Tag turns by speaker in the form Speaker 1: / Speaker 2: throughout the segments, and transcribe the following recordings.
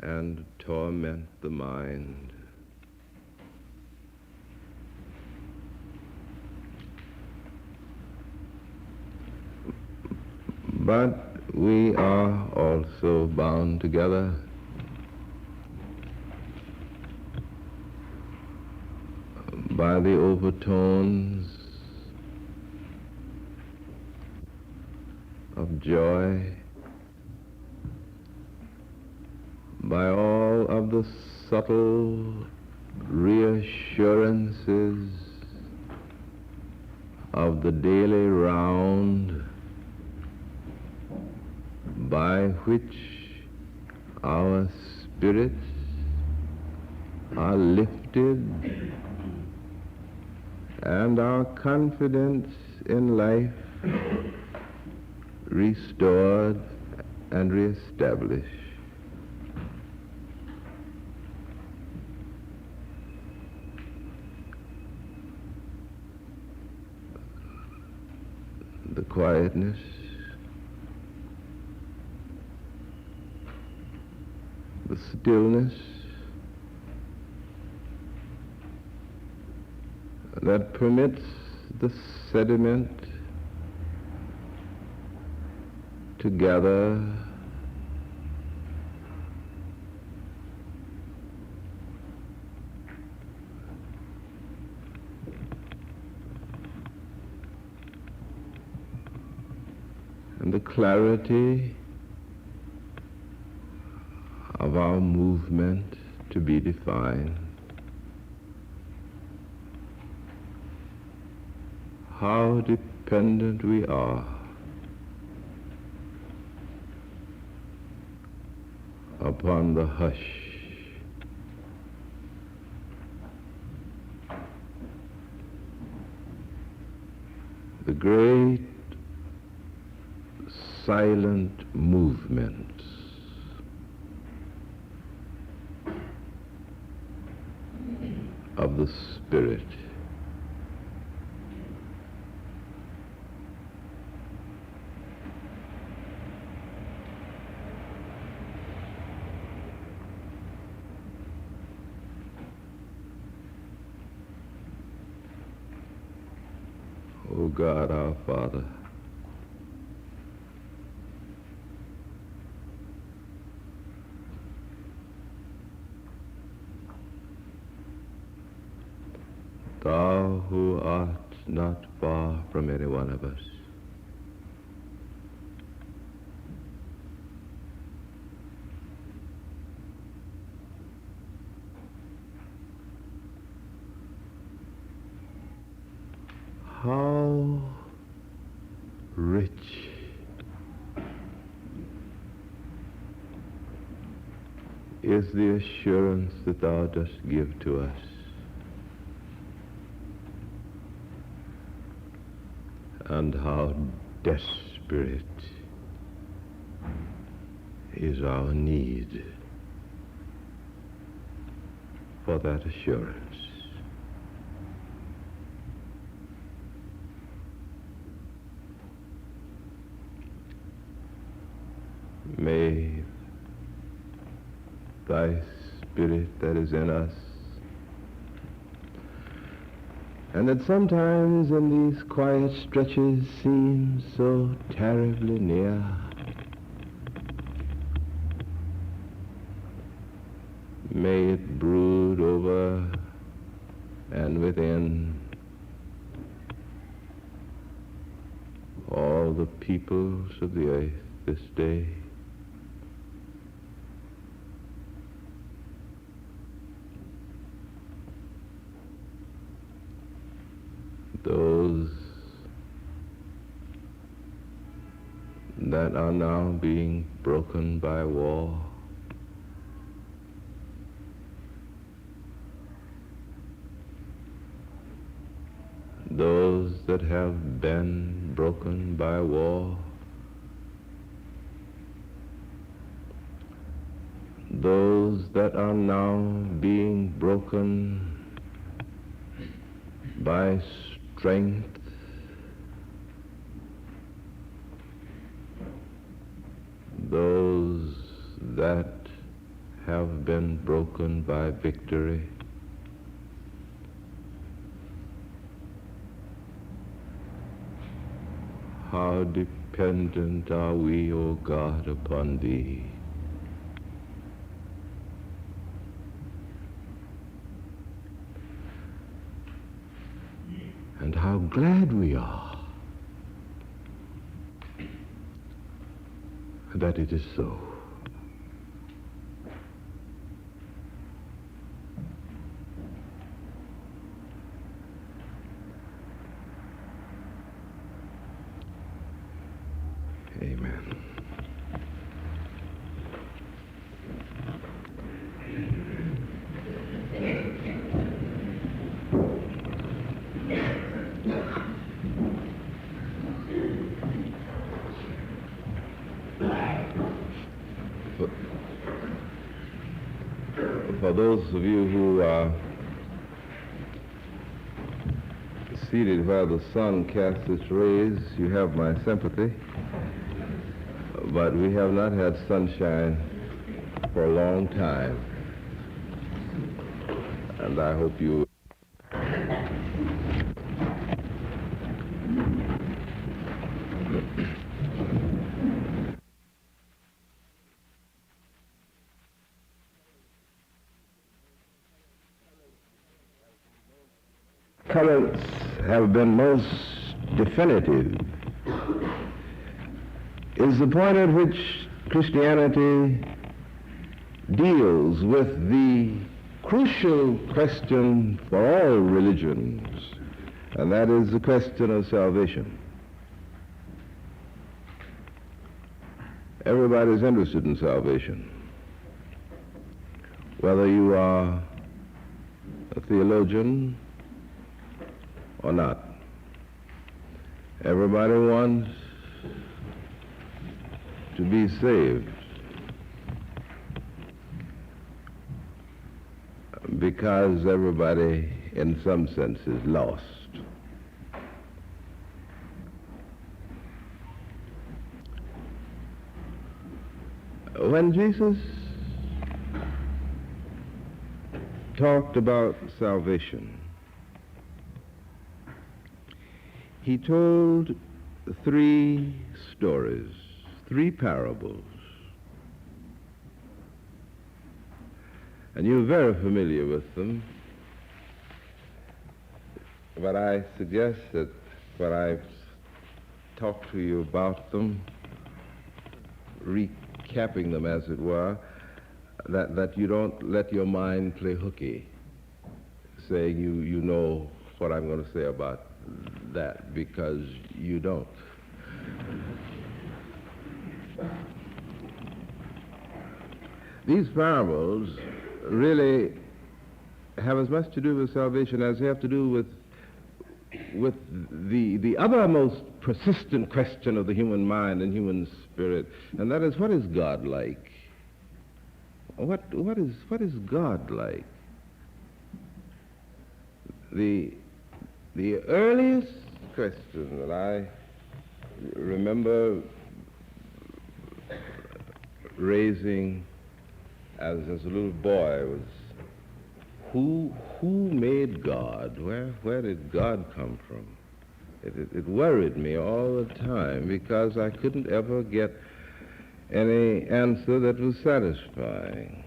Speaker 1: and torment the mind. But we are also bound together by the overtones of joy, by all of the subtle reassurances of the daily round, by which our spirits are lifted and our confidence in life restored and reestablished. The quietness, the stillness that permits the sediment to gather and the clarity of our movement to be defined. How dependent we are upon the hush the great silent movements of the spirit. O God, our Father, Thou who art not far from any one of us, how rich is the assurance that Thou dost give to us. And how desperate is our need for that assurance. May Thy Spirit that is in us, and that sometimes in these quiet stretches seems so terribly near, may it brood over and within all the peoples of the earth this day. Those that are now being broken by war, those that have been broken by war, those that are now being broken by strength, those that have been broken by victory. How dependent are we, O God, upon Thee. And how glad we are that it is so. Amen. For those of you who are seated where the sun casts its rays, you have my sympathy. But we have not had sunshine for a long time. And I hope you... Comments have been most definitive is the point at which Christianity deals with the crucial question for all religions, and that is the question of salvation. Everybody's interested in salvation, whether you are a theologian or not. Everybody wants to be saved because everybody, in some sense, is lost. When Jesus talked about salvation, he told 3 stories, 3 parables. And you're very familiar with them. But I suggest that when I've talked to you about them, recapping them as it were, that you don't let your mind play hooky, saying you know what I'm going to say about that, because you don't. These parables really have as much to do with salvation as they have to do with the other most persistent question of the human mind and human spirit, and that is, what is God like? What is God like? The earliest question that I remember raising as a little boy was, who made God? Where did God come from? It worried me all the time because I couldn't ever get any answer that was satisfying.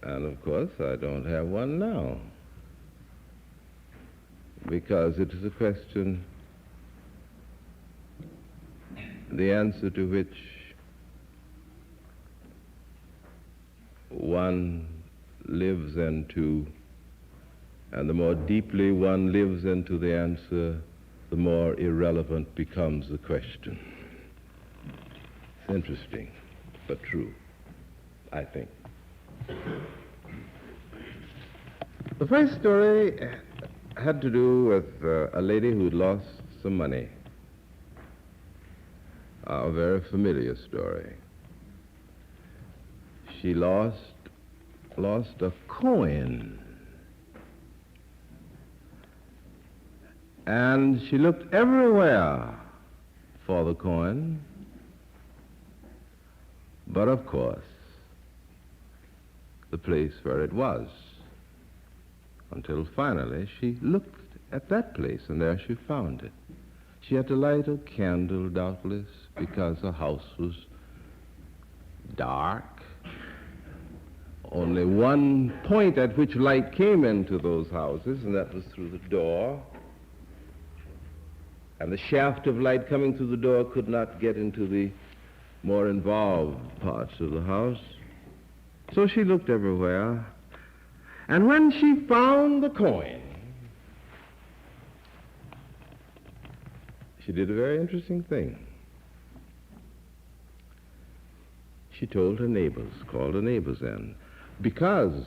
Speaker 1: And of course, I don't have one now, because it is a question, the answer to which one lives into, and the more deeply one lives into the answer, the more irrelevant becomes the question. It's interesting, but true, I think. The first story had to do with a lady who'd lost some money. A very familiar story. She lost a coin. And she looked everywhere for the coin, but of course, the place where it was, until finally she looked at that place, and there she found it. She had to light a candle, doubtless, because the house was dark. Only one point at which light came into those houses, and that was through the door. And the shaft of light coming through the door could not get into the more involved parts of the house. So she looked everywhere. And when she found the coin, she did a very interesting thing. She told her neighbors, called her neighbors in, because,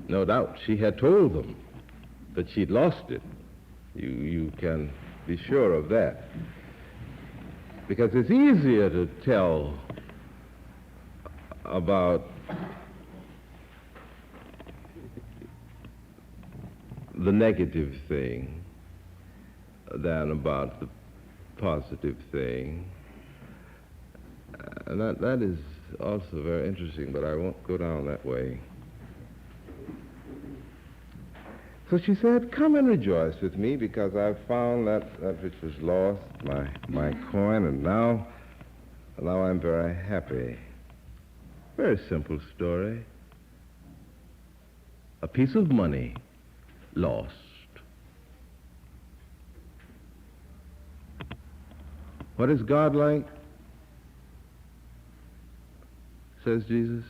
Speaker 1: no doubt, she had told them that she'd lost it. You can be sure of that. Because it's easier to tell about the negative thing than about the positive thing. And that is also very interesting, but I won't go down that way. So she said, come and rejoice with me, because I've found that which was lost, my coin, and now I'm very happy. Very simple story. A piece of money lost. What is God like? Says Jesus,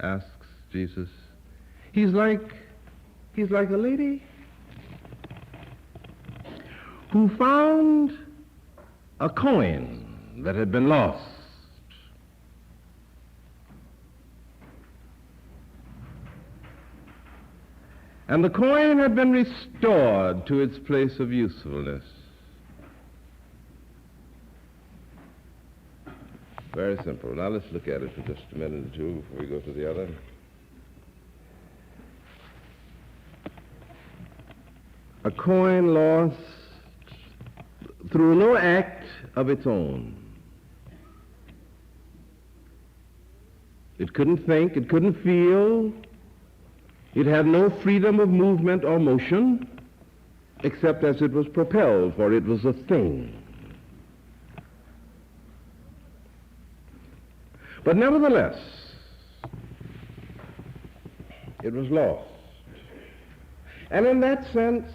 Speaker 1: asks Jesus. He's like a lady who found a coin that had been lost. And the coin had been restored to its place of usefulness. Very simple. Now let's look at it for just a minute or two before we go to the other. A coin lost through no act of its own. It couldn't think, it couldn't feel. It had no freedom of movement or motion, except as it was propelled, for it was a thing. But nevertheless, it was lost. And in that sense,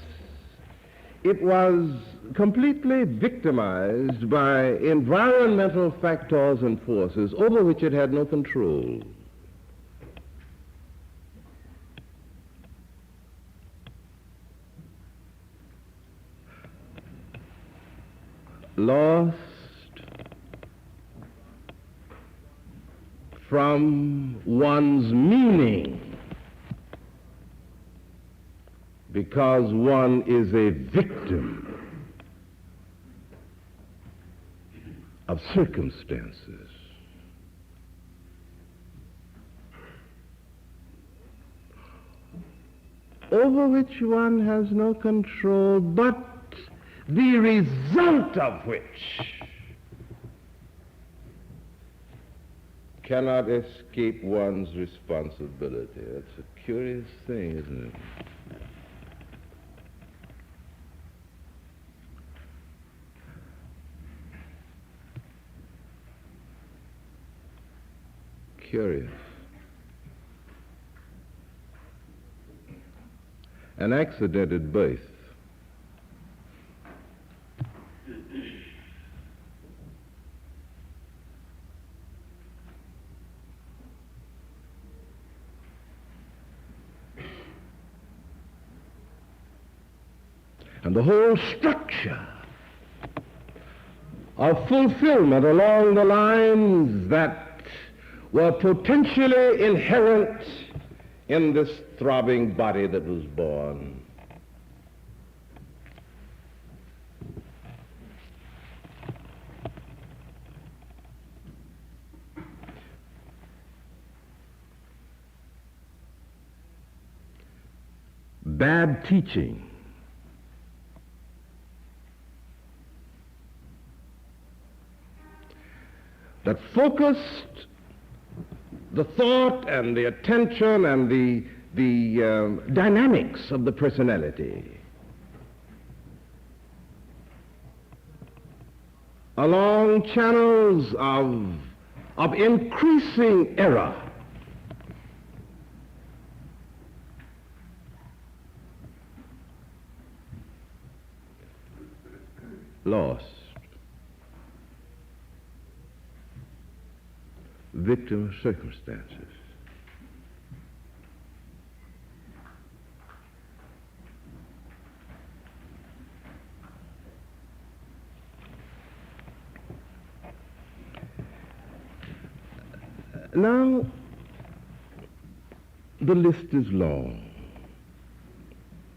Speaker 1: it was completely victimized by environmental factors and forces over which it had no control. Lost from one's meaning, because one is a victim of circumstances. Over which one has no control, but the result of which cannot escape one's responsibility. That's a curious thing, isn't it? Curious. An accidented birth. And the whole structure of fulfillment along the lines that were potentially inherent in this throbbing body that was born. Bad teaching. That focused the thought and the attention and the dynamics of the personality along channels of increasing error. Lost, victim of circumstances. Now, the list is long,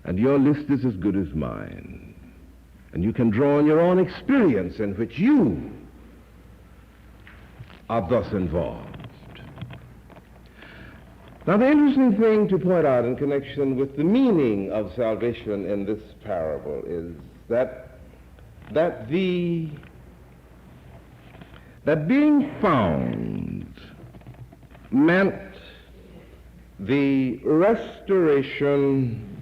Speaker 1: and your list is as good as mine. And you can draw on your own experience in which you are thus involved. Now, the interesting thing to point out in connection with the meaning of salvation in this parable is that being found meant the restoration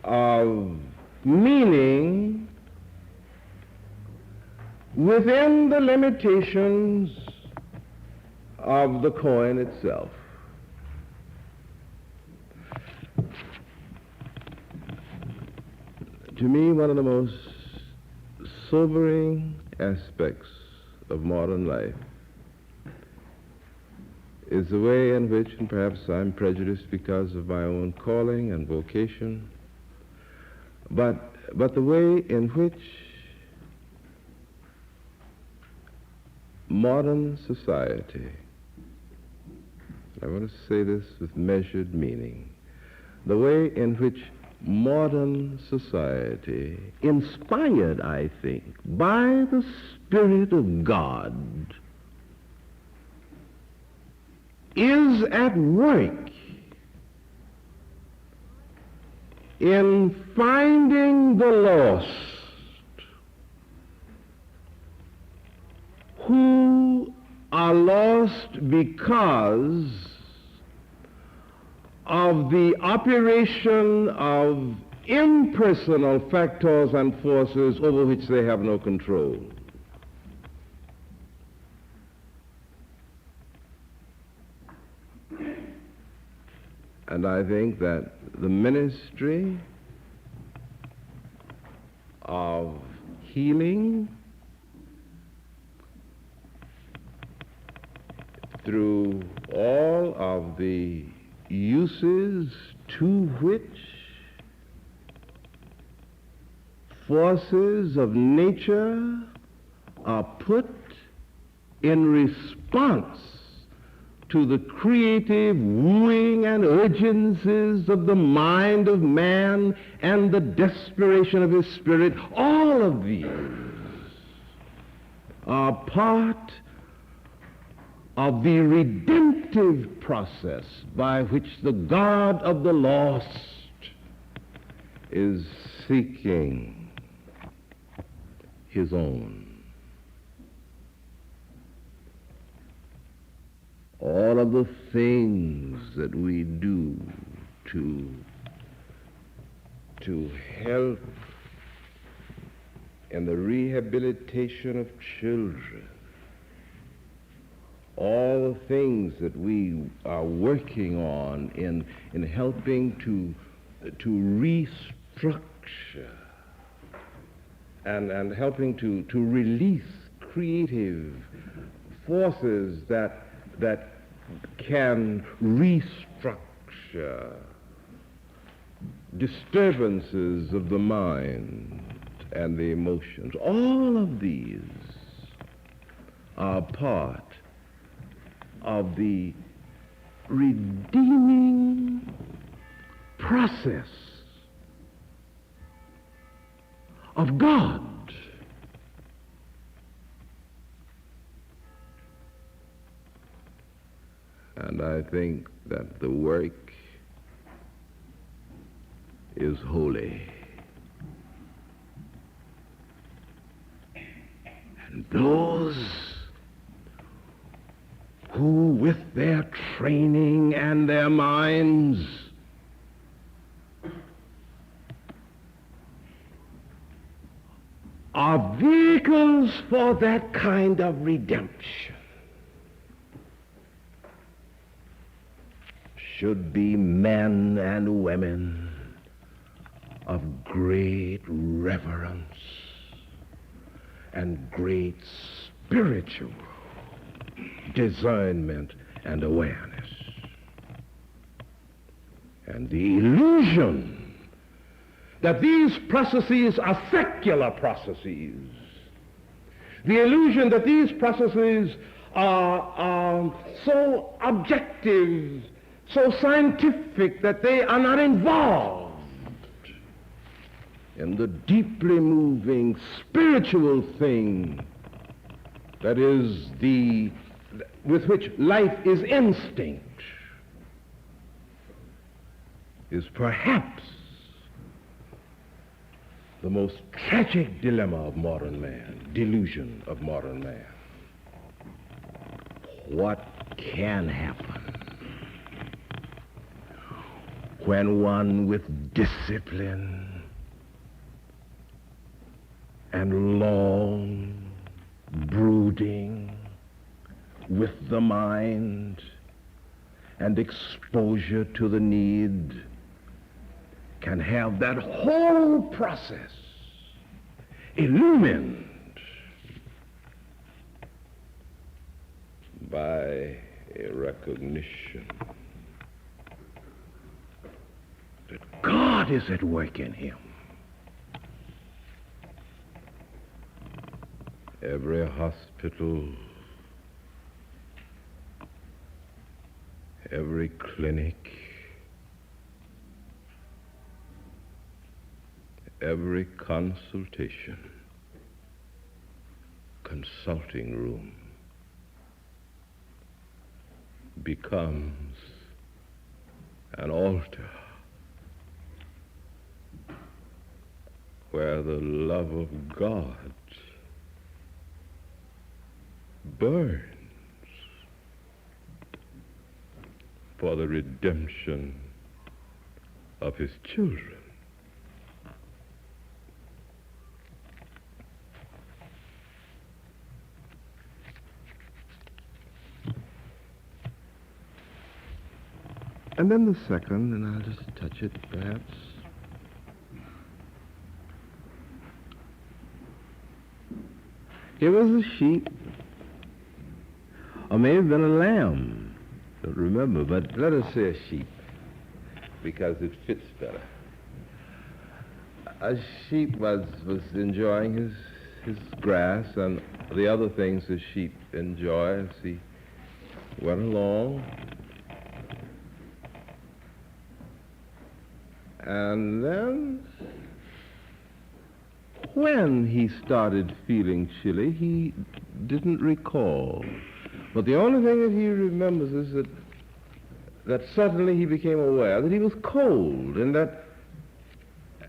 Speaker 1: of meaning within the limitations of the coin itself. To me, one of the most sobering aspects of modern life is the way in which, and perhaps I'm prejudiced because of my own calling and vocation, but the way in which modern society, I want to say this with measured meaning, the way in which modern society, inspired, I think, by the Spirit of God, is at work in finding the lost who are lost because of the operation of impersonal factors and forces over which they have no control. And I think that the ministry of healing through all of the uses to which forces of nature are put in response to the creative wooing and urgencies of the mind of man and the desperation of his spirit, all of these are part of the redemptive process by which the God of the lost is seeking his own. All of the things that we do to help in the rehabilitation of children, all the things that we are working on in helping to restructure and helping to release creative forces that can restructure disturbances of the mind and the emotions. All of these are part of the redeeming process of God. And I think that the work is holy. And those who with their training and their minds are vehicles for that kind of redemption should be men and women of great reverence and great spiritual discernment and awareness. And the illusion that these processes are secular processes, the illusion that these processes are so objective, so scientific, that they are not involved in the deeply moving spiritual thing that is with which life is instinct, is perhaps the most tragic dilemma of modern man, delusion of modern man. What can happen when one with discipline and long brooding with the mind and exposure to the need can have that whole process illumined by a recognition that God is at work in him. Every hospital, every clinic, every consultation, consulting room becomes an altar where the love of God burns for the redemption of his children. And then the second, and I'll just touch it perhaps. It was a sheep, or maybe been a lamb. Don't remember, but let us say a sheep, because it fits better. A sheep was enjoying his grass and the other things the sheep enjoy as he went along. And then, when he started feeling chilly, he didn't recall. But the only thing that he remembers is that suddenly he became aware that he was cold, and there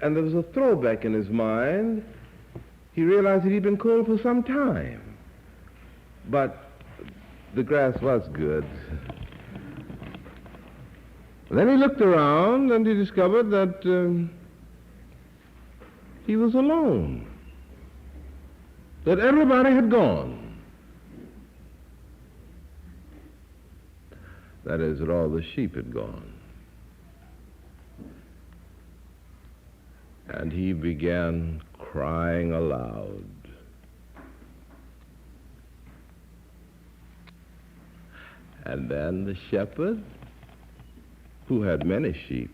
Speaker 1: was a throwback in his mind. He realized that he'd been cold for some time. But the grass was good. Then he looked around and he discovered that he was alone, that everybody had gone. That is, that all the sheep had gone. And he began crying aloud. And then the shepherd, who had many sheep,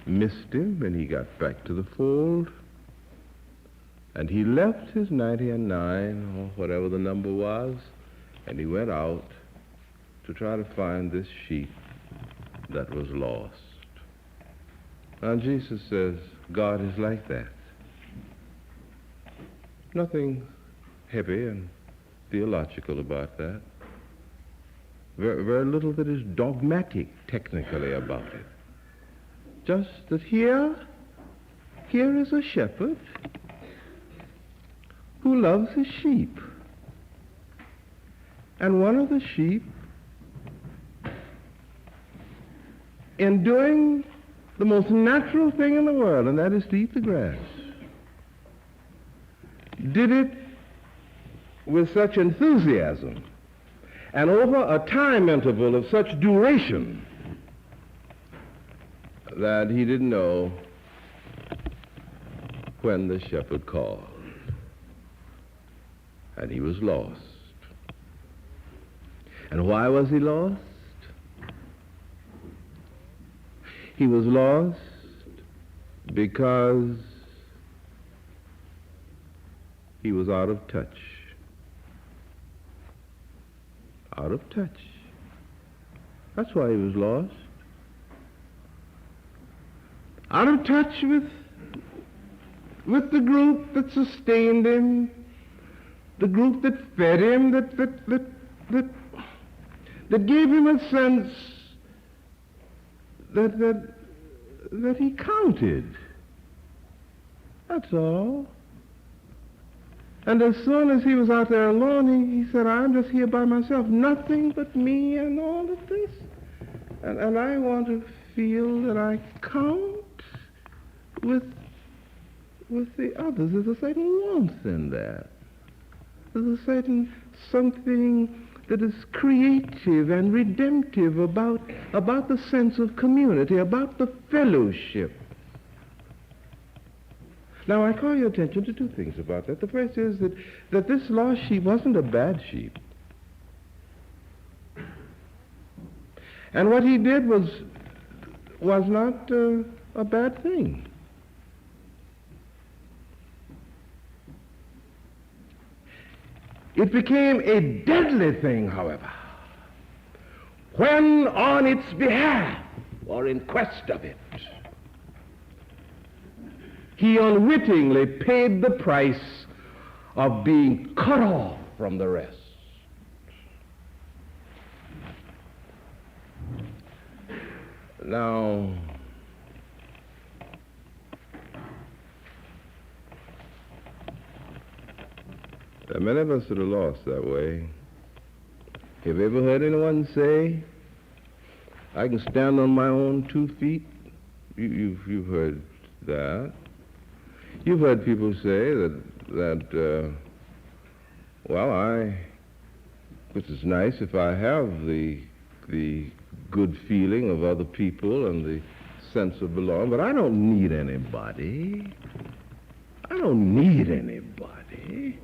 Speaker 1: missed him when he got back to the fold, and he left his 99, or whatever the number was, and he went out to try to find this sheep that was lost. Now Jesus says God is like that. Nothing heavy and theological about that. Very, very little that is dogmatic technically about it. Just that here is a shepherd who loves his sheep. And one of the sheep, in doing the most natural thing in the world, and that is to eat the grass, did it with such enthusiasm and over a time interval of such duration that he didn't know when the shepherd called. And he was lost. And why was he lost? He was lost because he was out of touch. Out of touch. That's why he was lost. Out of touch with the group that sustained him, the group that fed him, that gave him a sense that he counted. That's all. And as soon as he was out there alone, he said, I'm just here by myself, nothing but me and all of this. And I want to feel that I count with the others. There's a certain warmth in that. There's a certain something that is creative and redemptive about the sense of community, about the fellowship. Now, I call your attention to two things about that. The first is that this lost sheep wasn't a bad sheep. And what he did was not a bad thing. It became a deadly thing, however, when on its behalf or in quest of it, he unwittingly paid the price of being cut off from the rest. Now, there are many of us that are lost that way. Have you ever heard anyone say, I can stand on my own 2 feet? You've heard that. You've heard people say that which is nice if I have the good feeling of other people and the sense of belonging, but I don't need anybody. I don't need anybody.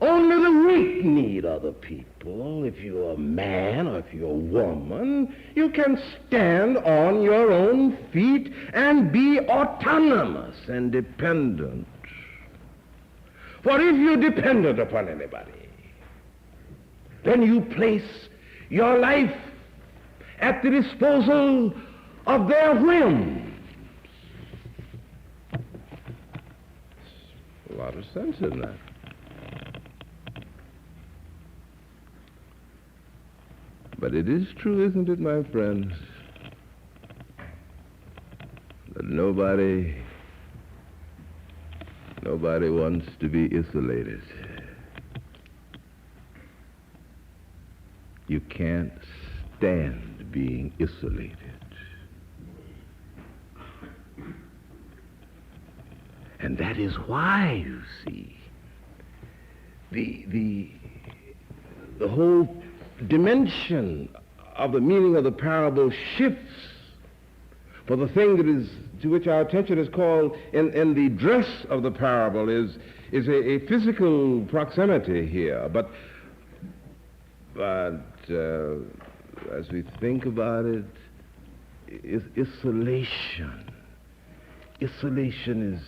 Speaker 1: Only the weak need other people. If you're a man or if you're a woman, you can stand on your own feet and be autonomous and dependent. For if you're dependent upon anybody, then you place your life at the disposal of their whims. A lot of sense in that. But it is true, isn't it, my friends, that nobody wants to be isolated. You can't stand being isolated. And that is why, you see, the whole dimension of the meaning of the parable shifts. For the thing that is to which our attention is called in the dress of the parable is a physical proximity here. But as we think about it, isolation. Isolation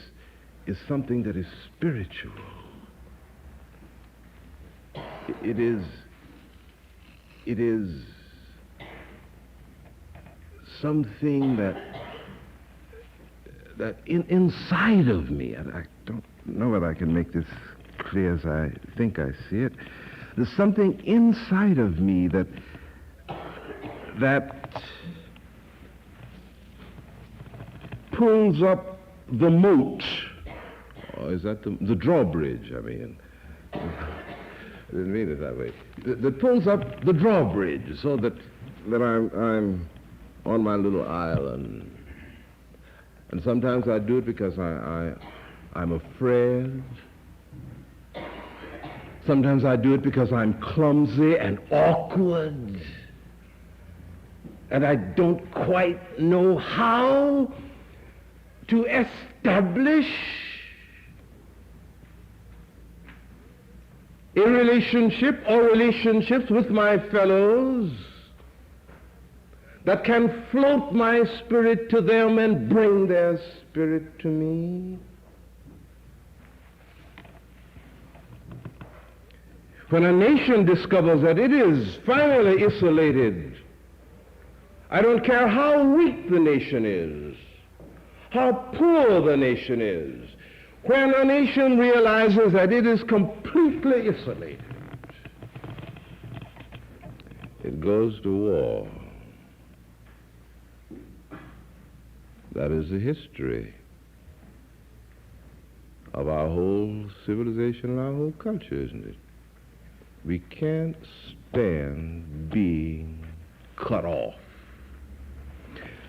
Speaker 1: is something that is spiritual. It is something that inside of me, and I don't know whether I can make this clear as I think I see it. There's something inside of me that pulls up the moat. Or is that the drawbridge, I mean. I didn't mean it that way. That pulls up the drawbridge so that I'm on my little island. And sometimes I do it because I'm afraid. Sometimes I do it because I'm clumsy and awkward. And I don't quite know how to establish a relationship or relationships with my fellows that can float my spirit to them and bring their spirit to me. When a nation discovers that it is finally isolated, I don't care how weak the nation is, how poor the nation is, when a nation realizes that it is completely isolated, it goes to war. That is the history of our whole civilization and our whole culture, isn't it? We can't stand being cut off.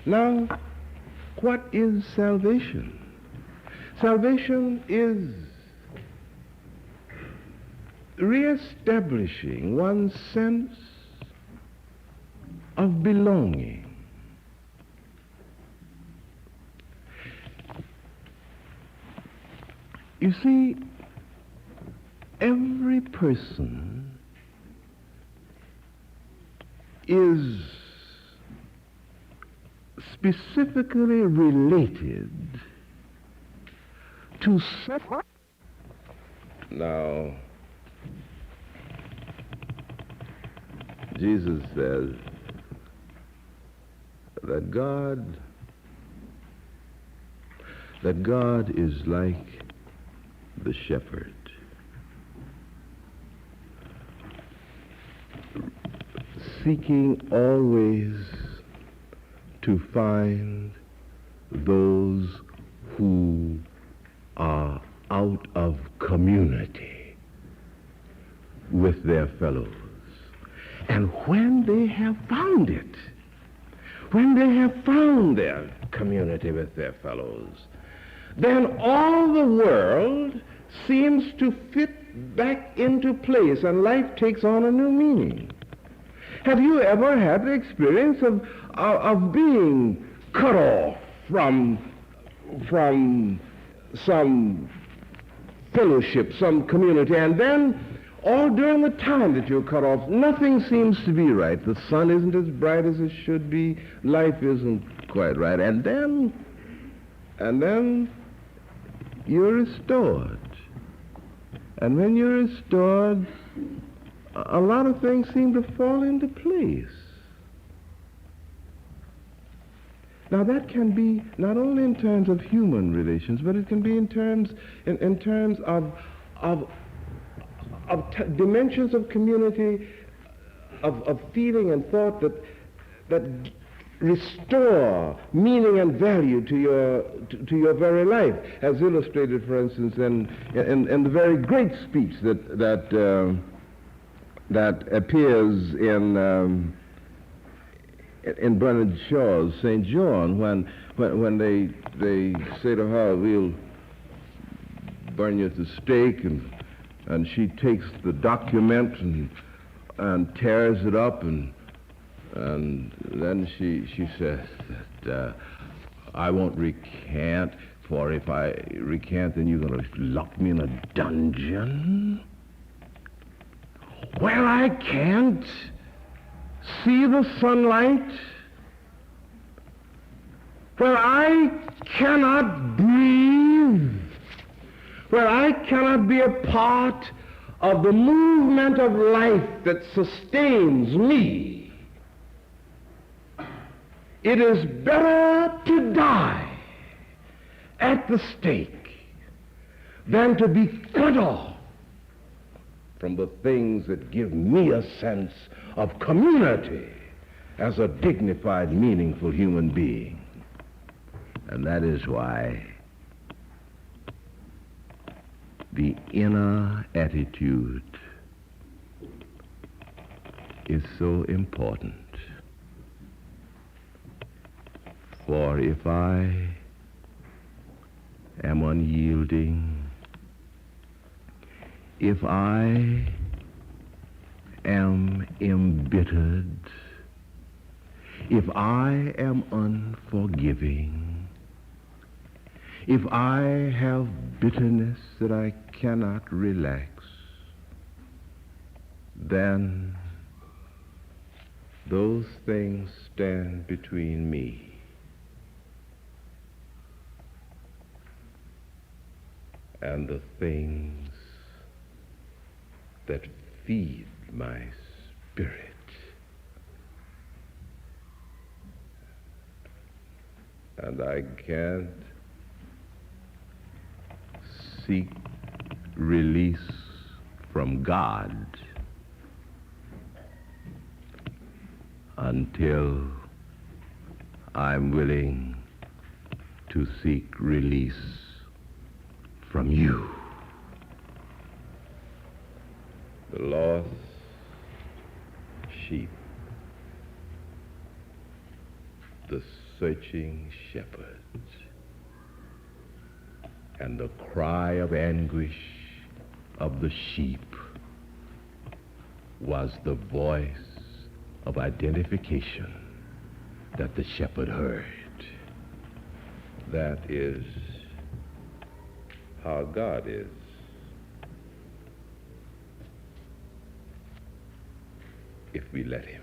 Speaker 1: Now, what is salvation? Salvation is reestablishing one's sense of belonging. You see, every person is specifically related to separate. Now, Jesus says that God is like the shepherd, seeking always to find those who are out of community with their fellows. And when they have found it, when they have found their community with their fellows, then all the world seems to fit back into place and life takes on a new meaning. Have you ever had the experience of being cut off from some fellowship, some community, and then all during the time that you're cut off, nothing seems to be right. The sun isn't as bright as it should be. Life isn't quite right. And then you're restored. And when you're restored, a lot of things seem to fall into place. Now that can be not only in terms of human relations, but it can be in terms of dimensions of community, of feeling and thought that restore meaning and value to your very life, as illustrated, for instance, in the very great speech that appears in Bernard Shaw's St. John, when they say to her, "We'll burn you at the stake," and she takes the document and tears it up, and then she says that I won't recant, for if I recant, then you're going to lock me in a dungeon where I can't see the sunlight, where I cannot breathe, where I cannot be a part of the movement of life that sustains me. It is better to die at the stake than to be cut off from the things that give me a sense of community as a dignified, meaningful human being. And that is why the inner attitude is so important. For if I am unyielding, if I am embittered, if I am unforgiving, if I have bitterness that I cannot relax, then those things stand between me and the things that feed my spirit. And I can't seek release from God until I'm willing to seek release from you. The lost sheep, the searching shepherds, and the cry of anguish of the sheep was the voice of identification that the shepherd heard. That is how God is. If we let him.